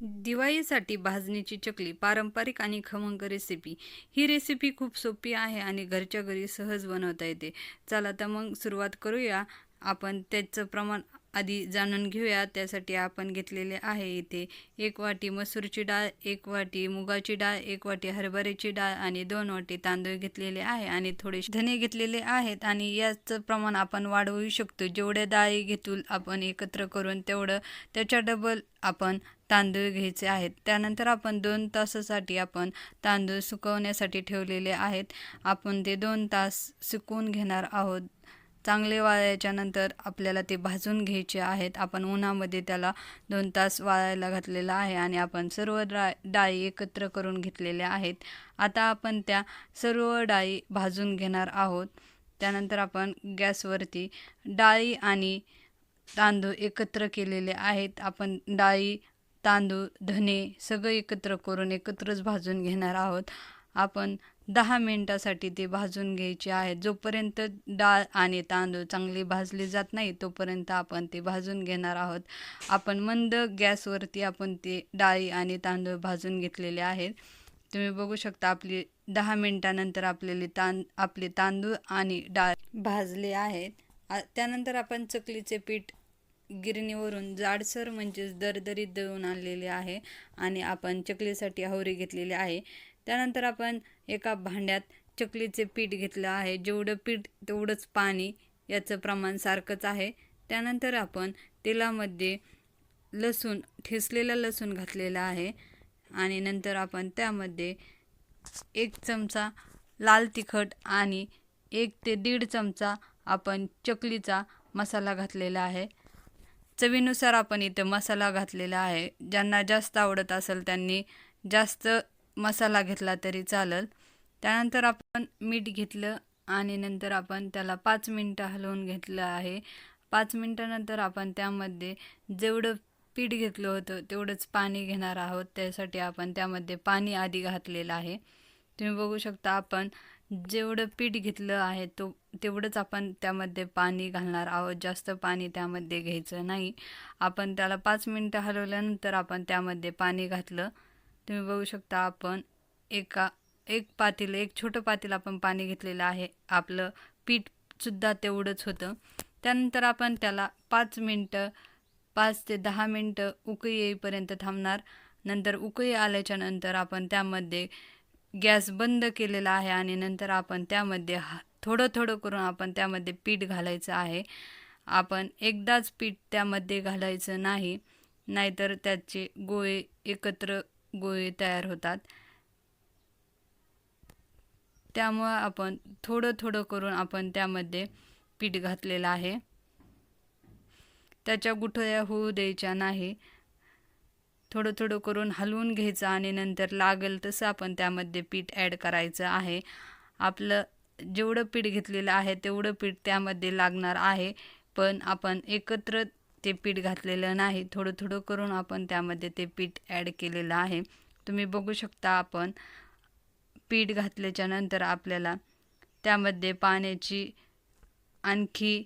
दिवाळीसाठी भाजणीची चकली पारंपरिक आणि खमंग रेसिपी। ही रेसिपी खूप सोपी आहे आणि घरच्या घरी सहज बनवता येते। चला तर मग सुरुवात करूया। आपण त्याचं प्रमाण आधी जाणून घेऊया। त्यासाठी आपण घेतलेले आहे इथे 1 वाटी मसूरची डाळ, 1 वाटी मुगाची डाळ, 1 वाटी हरभऱ्याची डाळ आणि 2 वाटी तांदूळ घेतलेले आहे आणि थोडेसे धने घेतलेले आहेत आणि याचं प्रमाण आपण वाढवू शकतो। जेवढ्या डाळी घेतूल आपण एकत्र करून तेवढं त्याच्या डबल आपण तांदूळ घ्यायचे आहेत। त्यानंतर आपण 2 तासासाठी आपण तांदूळ सुकवण्यासाठी ठेवलेले आहेत। आपण ते 2 तास सुकवून घेणार आहोत। चांगले वाळल्याच्या नंतर आपल्याला ते भाजून घ्यायचे आहेत। आपण उन्हामध्ये त्याला 2 तास वाळायला घातलेला आहे आणि आपण सर्व डाळी एकत्र करून घेतलेल्या आहेत। आता आपण त्या सर्व डाळी भाजून घेणार आहोत। त्यानंतर आपण गॅसवरती डाळी आणि तांदूळ एकत्र केलेले आहेत। आपण डाळी, तांदूळ, धने सगळं एकत्र करून एकत्रच भाजून घेणार आहोत। आपण 10 मिनिटासाठी ते भाजून घ्यायचे आहेत। जोपर्यंत डाळ आणि तांदूळ चांगले भाजले जात नाही तोपर्यंत आपण ते भाजून घेणार आहोत। आपण मंद गॅसवरती आपण ते डाळी आणि तांदूळ भाजून घेतलेले आहेत। तुम्ही बघू शकता आपली 10 मिनिटानंतर आपले तांदूळ आणि डाळ भाजले आहेत। त्यानंतर आपण चकलीचे पीठ गिरणीवरून जाडसर म्हणजेच दरदरीत दळून आणलेले आहे आणि आपण चकलीसाठी हावरी घेतलेली आहे। त्यानंतर आपण एका भांड्यात चकलीचे पीठ घेतलं आहे। जेवढं पीठ तेवढंच पाणी, याचं प्रमाण सारखंच आहे। त्यानंतर आपण तेलामध्ये ठेचलेला लसूण घातलेला आहे आणि नंतर आपण त्यामध्ये 1 चमचा लाल तिखट आणि 1 ते 1.5 चमचा आपण चकलीचा मसाला घातलेला आहे। चवीनुसार आपण इथे मसाला घातलेला आहे। ज्यांना जास्त आवडत असेल त्यांनी जास्त मसाला घेतला तरी चालेल। त्यानंतर आपण मीठ घेतलं आणि नंतर आपण त्याला 5 मिनिटं हलवून घेतलं आहे। 5 मिनिटानंतर आपण त्यामध्ये जेवढं पीठ घेतलं होतं तेवढंच पाणी घेणार आहोत। त्यासाठी आपण त्यामध्ये पाणी आधी घातलेलं आहे। तुम्ही बघू शकता आपण जेवढं पीठ घेतलं आहे तेवढंच आपण त्यामध्ये पाणी घालणार आहोत। जास्त पाणी त्यामध्ये घ्यायचं नाही। आपण त्याला 5 मिनिटं हलवल्यानंतर आपण त्यामध्ये पाणी घातलं। तुम्ही बघू शकता आपण एक छोटं पातेलं आपण पाणी घेतलेलं आहे। आपलं पीठसुद्धा तेवढंच होतं। त्यानंतर आपण त्याला 5 ते 10 मिनिटं उकळी येईपर्यंत थांबणार। नंतर उकळी आल्याच्या नंतर आपण त्यामध्ये गॅस बंद केलेला आहे आणि नंतर आपण त्यामध्ये थोडं थोडं करून आपण त्यामध्ये पीठ घालायचं आहे। आपण एकदाच पीठ त्यामध्ये घालायचं नाही, नाहीतर त्याचे एकत्र गोळे तयार होतात। त्यामुळे आपण थोडं थोडं करून आपण त्यामध्ये पीठ घातलेलं आहे। त्याच्या गुठळ्या होऊ द्यायच्या नाही। थोडं थोडं करून हलवून घ्यायचं आणि नंतर लागेल तसं आपण त्यामध्ये पीठ ॲड करायचं आहे। आपलं जेवढं पीठ घेतलेलं आहे तेवढं पीठ त्यामध्ये लागणार आहे, पण आपण एकत्र ते पीठ घातलेलं नाही। थोडं थोडं करून आपण त्यामध्ये ते पीठ ॲड केलेलं आहे। तुम्ही बघू शकता आपण पीठ घातल्याच्या नंतर आपल्याला त्यामध्ये पाण्याची आणखी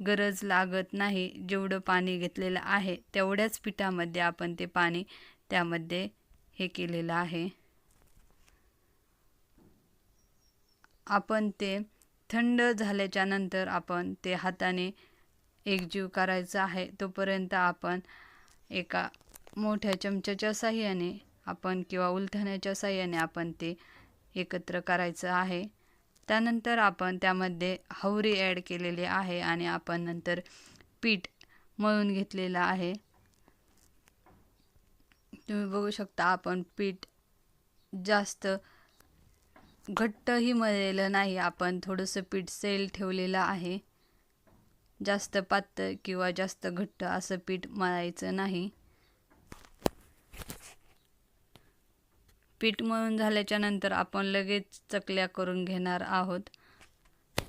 गरज लागत नाही। जेवढं पाणी घेतलेलं आहे तेवढ्याच पिठामध्ये आपण ते पाणी त्यामध्ये हे केलेलं आहे। आपण ते थंड झाल्याच्या नंतर आपण ते हाताने एकजीव करायचं आहे। तोपर्यंत आपण एका मोठ्या चमच्याच्या साहाय्याने आपण किंवा उलथण्याच्या साहाय्याने आपण ते एकत्र करायचं आहे। त्यानंतर आपण त्यामध्ये हावरी ॲड केलेली आहे आणि आपण नंतर पीठ मळून घेतलेलं आहे। तुम्ही बघू शकता आपण पीठ जास्त घट्टही मळलेलं नाही, आपण थोडंसं पीठ सैल ठेवलेलं आहे। जास्त पातळ किंवा जास्त घट्ट असं पीठ मळायचं नाही। पीठ मळून झाल्याच्या नंतर आपण लगेच चकल्या करून घेणार आहोत।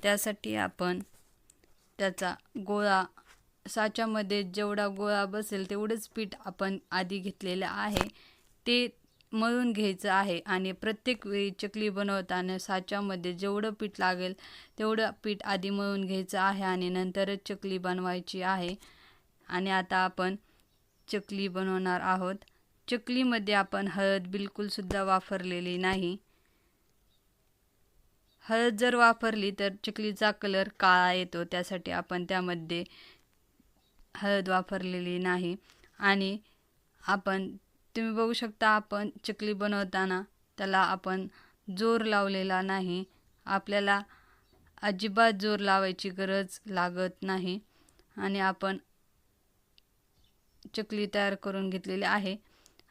त्यासाठी आपण त्याचा गोळा साच्यामध्ये जेवढा गोळा बसेल तेवढंच पीठ आपण आधी घेतलेलं आहे ते मळून घ्यायचं आहे आणि प्रत्येक वेळी चकली बनवताना साच्यामध्ये जेवढं पीठ लागेल तेवढं पीठ आधी मळून घ्यायचं आहे आणि नंतरच चकली बनवायची आहे। आणि आता आपण चकली बनवणार आहोत। चकलीमध्ये आपण हळद बिलकुलसुद्धा वापरलेली नाही. हळद जर वापरली तर चकलीचा कलर काळा येतो, त्यासाठी आपण त्यामध्ये हळद वापरलेली नाही. आणि तुम्ही बघू शकता, आपण चकली बनवताना त्याला आपण जोर लावलेला नाही. आपल्याला अजिबात जोर लावायची गरज लागत नाही. आणि आपण चकली तयार करून घेतलेली आहे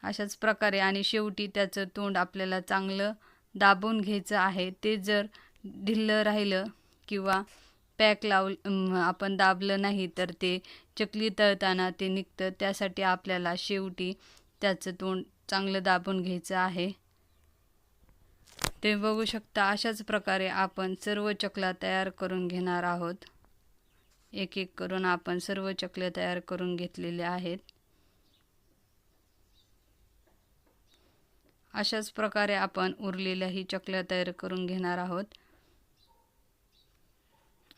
अशाच प्रकारे. आणि शेवटी त्याचं तोंड आपल्याला चांगलं दाबून घ्यायचं आहे. ते जर ढिल्लं राहिलं किंवा आपण दाबलं नाही तर ते चकली तळताना ते निघतं. त्यासाठी आपल्याला शेवटी त्याचं तोंड चांगलं दाबून घ्यायचं आहे. ते बघू शकता, अशाच प्रकारे आपण सर्व चकल्या तयार करून घेणार आहोत. एक एक करून आपण सर्व चकल्या तयार करून घेतलेल्या आहेत. अशाच प्रकारे आपण उरलेल्याही चकल्या तयार करून घेणार आहोत.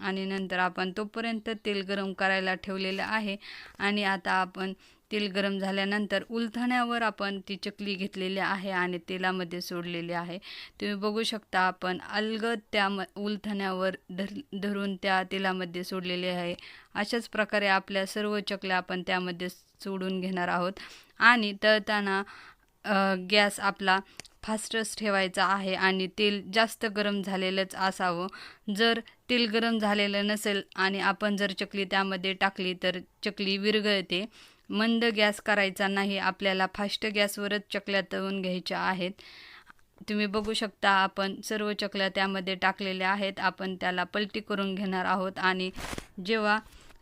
आणि नंतर आपण तोपर्यंत तेल गरम करायला ठेवलेलं आहे. आणि आता आपण तेल गरम झाल्यानंतर उलथण्यावर आपण ती चकली घेतलेली आहे आणि तेलामध्ये सोडलेली आहे. तुम्ही बघू शकता, आपण अलगद त्या उलथण्यावर धरून त्या तेलामध्ये सोडलेले आहे. अशाच प्रकारे आपल्या सर्व चकल्या आपण त्यामध्ये सोडून घेणार आहोत. आणि तळताना गॅस आपला फास्टच ठेवायचा आहे आणि तेल जास्त गरम झालेलंच असावं. जर तेल गरम झालेलं नसेल आणि आपण जर चकली त्यामध्ये टाकली तर चकली विरघळते. मंद गॅस करायचा नाही, आपल्याला फास्ट गॅसवरच चकल्या तळून घ्यायच्या आहेत. तुम्ही बघू शकता, आपण सर्व चकल्या त्यामध्ये टाकलेल्या आहेत. आपण त्याला पलटी करून घेणार आहोत. आणि जेव्हा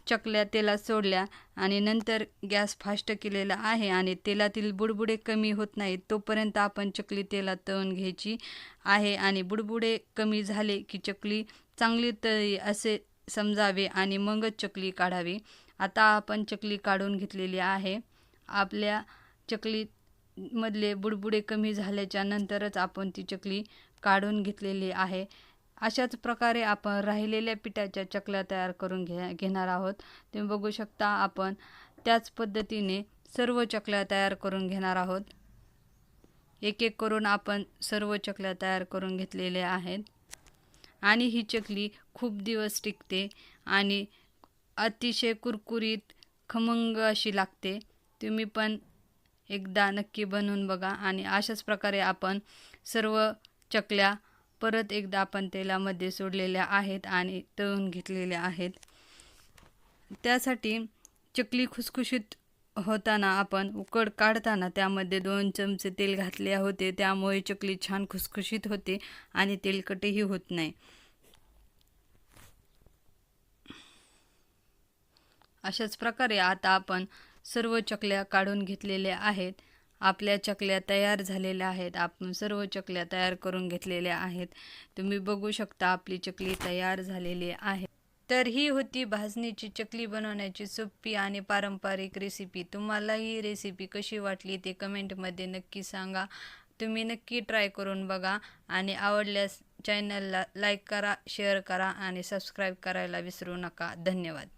चकल्या तेलात सोडल्या आणि नंतर गॅस फास्ट केलेला आहे आणि तेलातील बुडबुडे कमी होत नाहीत तोपर्यंत आपण चकली तेलात तळून घ्यायची आहे. आणि बुडबुडे कमी झाले की चकली चांगली तळली असे समजावे आणि मगच चकली काढावी. आता आपण चकली काढून घेतलेली आहे. आपल्या चकलीमधले बुडबुडे कमी झाल्याच्या नंतरच आपण ती चकली काढून घेतलेली आहे. अशाच प्रकारे आपण राहिलेल्या पिठाच्या चकल्या तयार करून घेणार आहोत. तुम्ही बघू शकता, आपण त्याच पद्धतीने सर्व चकल्या तयार करून घेणार आहोत. एक एक करून आपण सर्व चकल्या तयार करून घेतलेल्या आहेत. आणि ही चकली खूप दिवस टिकते आणि अतिशय कुरकुरीत खमंग अशी लागते. तुम्ही पण एकदा नक्की बनवून बघा. आणि अशाच प्रकारे आपण सर्व चकल्या परत एकदा आपण तेलामध्ये सोडलेल्या आहेत आणि तळून घेतलेल्या आहेत. त्यासाठी चकली खुसखुशीत होताना आपण उकड काढताना त्यामध्ये 2 चमचे तेल घातले होते. त्यामुळे चकली छान खुसखुशीत होते आणि तेलकटही होत नाही. अशाच प्रकारे आता आपण सर्व चकल्या काढून घेतलेल्या आहेत. आपल्या चकल्या तयार झालेल्या आहेत. आपण सर्व चकल्या तयार करून घेतलेल्या आहेत. तुम्ही बघू शकता, आपली चकली तयार झालेली आहे. तर ही होती भाजणीची चकली बनवण्याची सोपी आणि पारंपरिक रेसिपी. तुम्हाला ही रेसिपी कशी वाटली ते कमेंटमध्ये नक्की सांगा. तुम्ही नक्की ट्राय करून बघा आणि आवडल्यास चॅनलला लाईक करा, शेअर करा आणि सबस्क्राईब करायला विसरू नका. धन्यवाद.